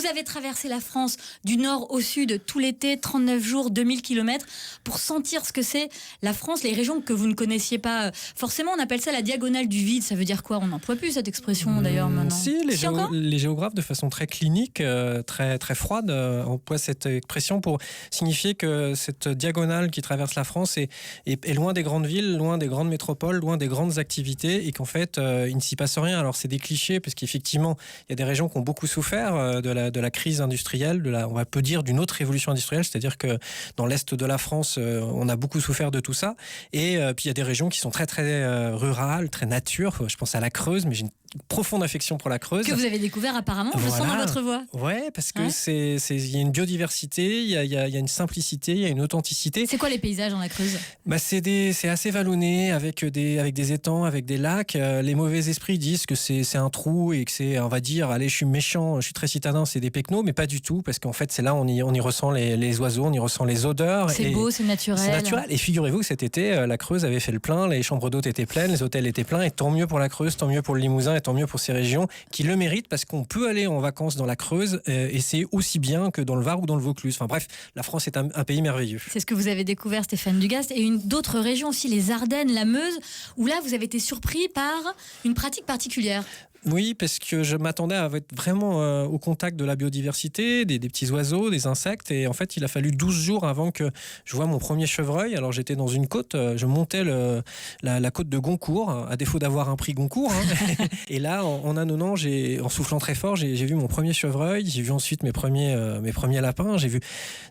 Vous avez traversé la France du nord au sud tout l'été, 39 jours, 2000 km, pour sentir ce que c'est la France, les régions que vous ne connaissiez pas. Forcément, on appelle ça la diagonale du vide. Ça veut dire quoi? On n'emploie plus cette expression d'ailleurs maintenant. Si, les géographes, de façon très clinique, très, très froide, emploient cette expression pour signifier que cette diagonale qui traverse la France est loin des grandes villes, loin des grandes métropoles, loin des grandes activités, et qu'en fait, il ne s'y passe rien. Alors c'est des clichés, parce qu'effectivement, il y a des régions qui ont beaucoup souffert de la crise industrielle, on va peut dire d'une autre révolution industrielle, c'est-à-dire que dans l'est de la France, on a beaucoup souffert de tout ça. Et puis il y a des régions qui sont très très rurales, très nature. Je pense à la Creuse, mais j'ai une profonde affection pour la Creuse. Que vous avez découvert apparemment, je le sens dans votre voix. Ouais, parce que il y a une biodiversité, il y a une simplicité, il y a une authenticité. C'est quoi les paysages dans la Creuse? C'est assez vallonné, avec des étangs, avec des lacs. Les mauvais esprits disent que c'est un trou et que c'est, on va dire, allez, je suis méchant, je suis très citadin, c'est des pecnos, mais pas du tout, parce qu'en fait, c'est là on y ressent les oiseaux, on y ressent les odeurs. C'est beau, c'est naturel. C'est naturel. Et figurez-vous que cet été, la Creuse avait fait le plein, les chambres d'hôtes étaient pleines, les hôtels étaient pleins, et tant mieux pour la Creuse, tant mieux pour le Limousin, et tant mieux pour ces régions qui le méritent, parce qu'on peut aller en vacances dans la Creuse et c'est aussi bien que dans le Var ou dans le Vaucluse. Enfin bref, la France est un pays merveilleux. C'est ce que vous avez découvert, Stéphane Dugast, et d'autres régions aussi, les Ardennes, la Meuse, où là vous avez été surpris par une pratique particulière. Oui, parce que je m'attendais à être vraiment au contact de la biodiversité, des petits oiseaux, des insectes. Et en fait, il a fallu 12 jours avant que je voie mon premier chevreuil. Alors, j'étais dans une côte, je montais la côte de Goncourt, à défaut d'avoir un prix Goncourt. Hein. Et là, en annonnant, en soufflant très fort, j'ai vu mon premier chevreuil. J'ai vu ensuite mes premiers lapins. J'ai vu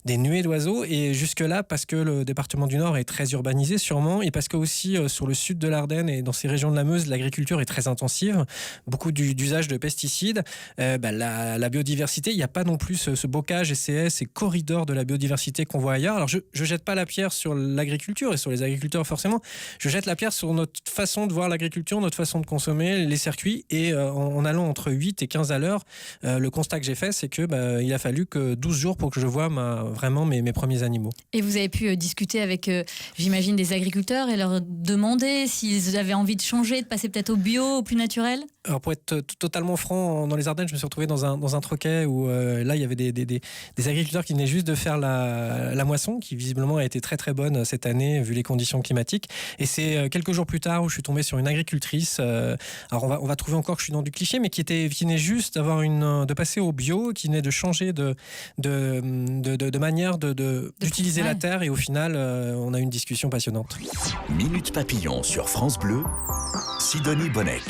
des nuées d'oiseaux. Et jusque-là, parce que le département du Nord est très urbanisé, sûrement, et parce que aussi sur le sud de l'Ardenne et dans ces régions de la Meuse, l'agriculture est très intensive. Beaucoup d'usage de pesticides, la biodiversité, il n'y a pas non plus ce bocage et ces corridors de la biodiversité qu'on voit ailleurs. Alors je jette pas la pierre sur l'agriculture et sur les agriculteurs forcément, je jette la pierre sur notre façon de voir l'agriculture, notre façon de consommer les circuits, et en allant entre 8 et 15 à l'heure, le constat que j'ai fait, c'est que il a fallu que 12 jours pour que je voie vraiment mes premiers animaux. Et vous avez pu discuter avec, j'imagine, des agriculteurs et leur demander s'ils avaient envie de changer, de passer peut-être au bio, au plus naturel? Alors pour être totalement franc, dans les Ardennes, je me suis retrouvé dans un troquet où là il y avait des agriculteurs qui venaient juste de faire la moisson, qui visiblement a été très très bonne cette année vu les conditions climatiques. Et c'est quelques jours plus tard où je suis tombé sur une agricultrice. Alors on va trouver encore que je suis dans du cliché, mais qui venait juste de passer au bio, qui venait de changer de manière d'utiliser la terre, et au final on a eu une discussion passionnante. Minute Papillon sur France Bleu, Sidonie Bonnec.